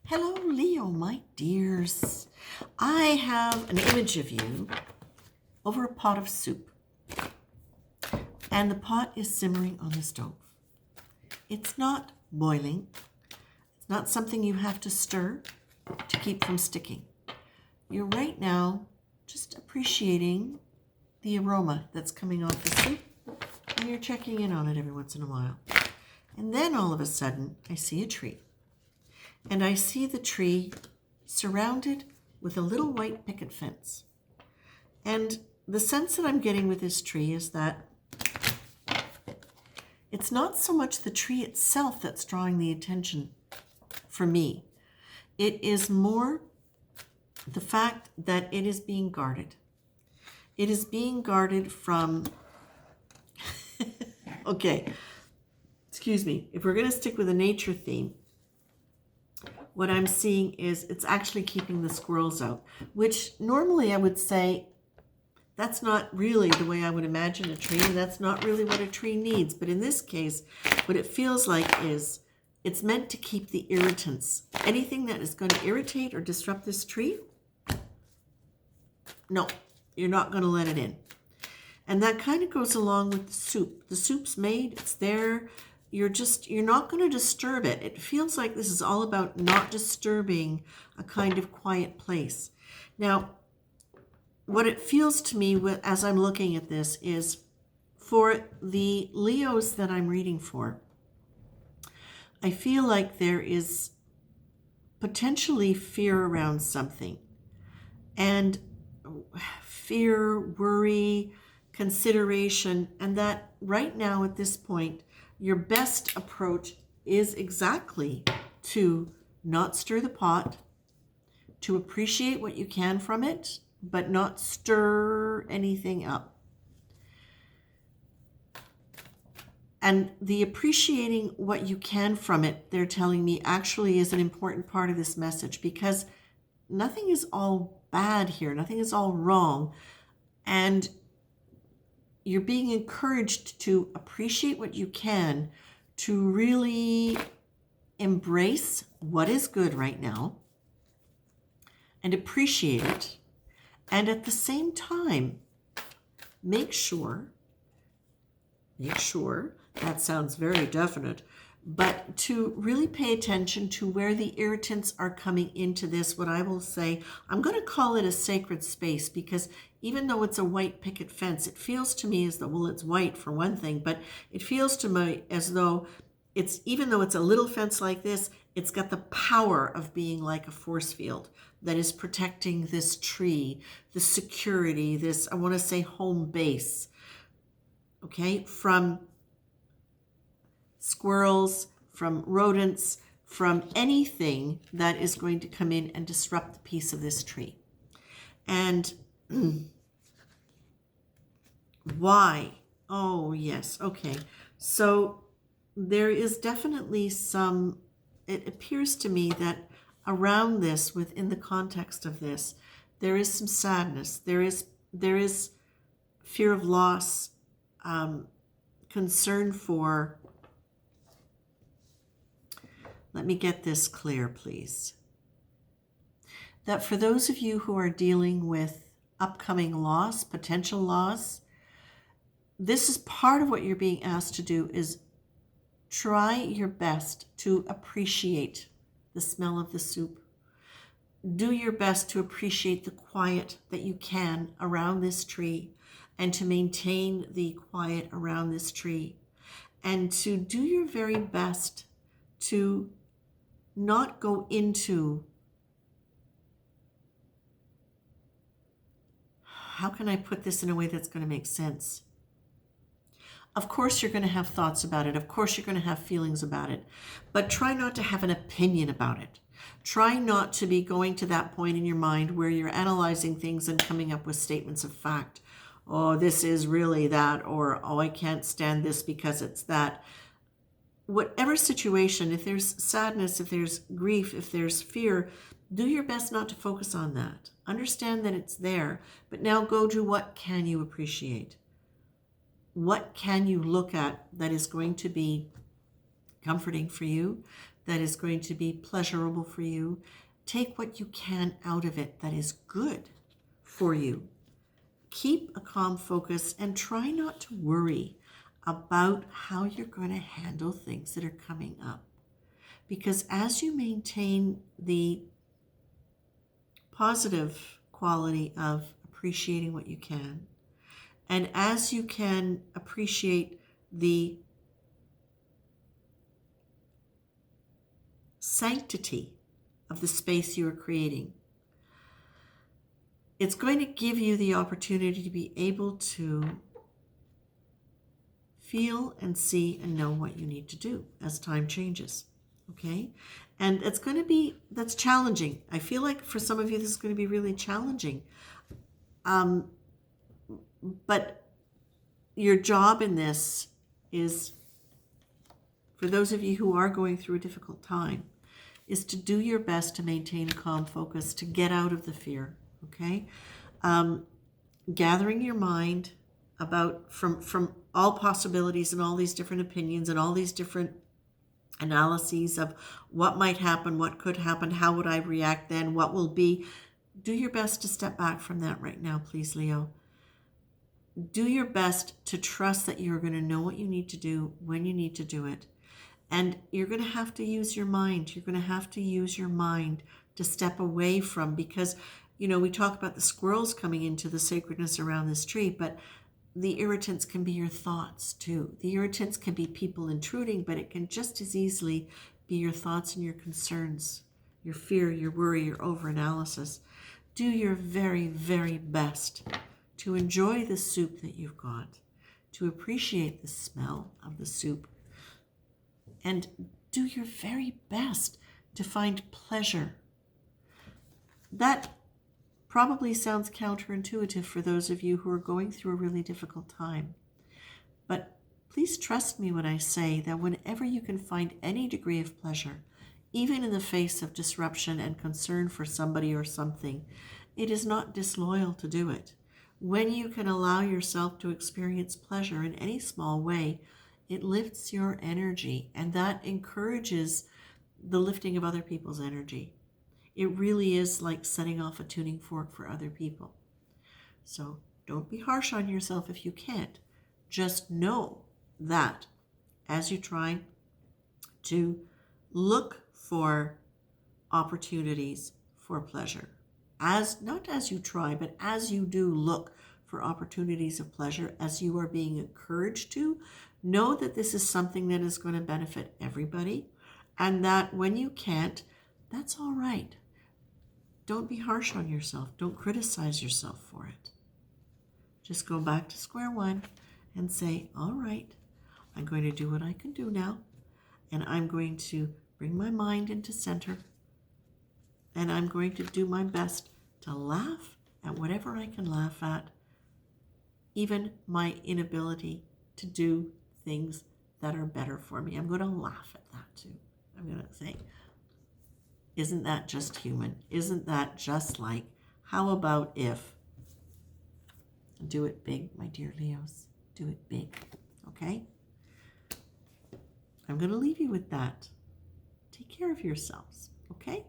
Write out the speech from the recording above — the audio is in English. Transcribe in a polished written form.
Hello, Leo, my dears. I have an image of you over a pot of soup, and the pot is simmering on the stove. It's not boiling. It's not something you have to stir to keep from sticking. You're right now just appreciating the aroma that's coming off the soup, and you're checking in on it every once in a while. And then all of a sudden, I see a tree. And I see the tree surrounded with a little white picket fence. And the sense that I'm getting with this tree is that it's not so much the tree itself that's drawing the attention for me. It is more the fact that it is being guarded. It is being guarded from, okay, excuse me, if we're going to stick with a nature theme, what I'm seeing is it's actually keeping the squirrels out, which normally I would say that's not really the way I would imagine a tree, and that's not really what a tree needs. But in this case, what it feels like is it's meant to keep the irritants. Anything that is going to irritate or disrupt this tree, no, you're not going to let it in. And that kind of goes along with the soup. The soup's made, it's there. You're not going to disturb it. It feels like this is all about not disturbing a kind of quiet place. Now, what it feels to me as I'm looking at this is for the Leos that I'm reading for, I feel like there is potentially fear around something. And fear, worry, consideration, and that right now at this point, your best approach is exactly to not stir the pot, to appreciate what you can from it, but not stir anything up. And the appreciating what you can from it, they're telling me, actually is an important part of this message, because nothing is all bad here. Nothing is all wrong. And you're being encouraged to appreciate what you can, to really embrace what is good right now and appreciate it. And at the same time, make sure, that sounds very definite, but to really pay attention to where the irritants are coming into this, what I will say, I'm going to call it a sacred space, because even though it's a white picket fence, it feels to me as though, well, it's white for one thing, but it feels to me as though even though it's a little fence like this, it's got the power of being like a force field that is protecting this tree, the security, this, I want to say, home base, okay, from squirrels, from rodents, from anything that is going to come in and disrupt the peace of this tree. And why? Oh, yes. Okay. So there is definitely it appears to me that around this, within the context of this, there is some sadness. There is fear of loss, concern for, let me get this clear, please. That for those of you who are dealing with upcoming loss, potential loss, this is part of what you're being asked to do, is try your best to appreciate the smell of the soup. Do your best to appreciate the quiet that you can around this tree, and to maintain the quiet around this tree, and to do your very best to not go into, how can I put this in a way that's going to make sense? Of course you're going to have thoughts about it. Of course you're going to have feelings about it. But try not to have an opinion about it. Try not to be going to that point in your mind where you're analyzing things and coming up with statements of fact. Oh, this is really that, or oh, I can't stand this because it's that. Whatever situation, if there's sadness, if there's grief, if there's fear, do your best not to focus on that. Understand that it's there, but now go to what can you appreciate? What can you look at that is going to be comforting for you, that is going to be pleasurable for you. Take what you can out of it that is good for you. Keep a calm focus and try not to worry about how you're going to handle things that are coming up. Because as you maintain the positive quality of appreciating what you can, and as you can appreciate the sanctity of the space you are creating, it's going to give you the opportunity to be able to feel and see and know what you need to do as time changes. Okay? And it's going to be, that's challenging. I feel like for some of you, this is going to be really challenging. But your job in this is, for those of you who are going through a difficult time, is to do your best to maintain a calm focus, to get out of the fear, okay? Gathering your mind about from all possibilities and all these different opinions and all these different analyses of what might happen, what could happen, how would I react then, what will be. Do your best to step back from that right now, please, Leo. Do your best to trust that you're going to know what you need to do when you need to do it. And you're going to have to use your mind. You're going to have to use your mind to step away from, because, you know, we talk about the squirrels coming into the sacredness around this tree, but the irritants can be your thoughts too. The irritants can be people intruding, but it can just as easily be your thoughts and your concerns, your fear, your worry, your overanalysis. Do your very, very best to enjoy the soup that you've got, to appreciate the smell of the soup, and do your very best to find pleasure. That probably sounds counterintuitive for those of you who are going through a really difficult time. But please trust me when I say that whenever you can find any degree of pleasure, even in the face of disruption and concern for somebody or something, it is not disloyal to do it. When you can allow yourself to experience pleasure in any small way, it lifts your energy, and that encourages the lifting of other people's energy. It really is like setting off a tuning fork for other people. So don't be harsh on yourself if you can't. Just know that as you try to look for opportunities for pleasure, not as you try, but as you do look for opportunities of pleasure, as you are being encouraged to, know that this is something that is going to benefit everybody, and that when you can't, that's all right. Don't be harsh on yourself. Don't criticize yourself for it. Just go back to square one and say, all right, I'm going to do what I can do now, and I'm going to bring my mind into center, and I'm going to do my best to laugh at whatever I can laugh at, even my inability to do things that are better for me. I'm going to laugh at that too. I'm going to say, isn't that just human? Isn't that just like, how about if? Do it big, my dear Leos. Do it big, okay? I'm going to leave you with that. Take care of yourselves, okay?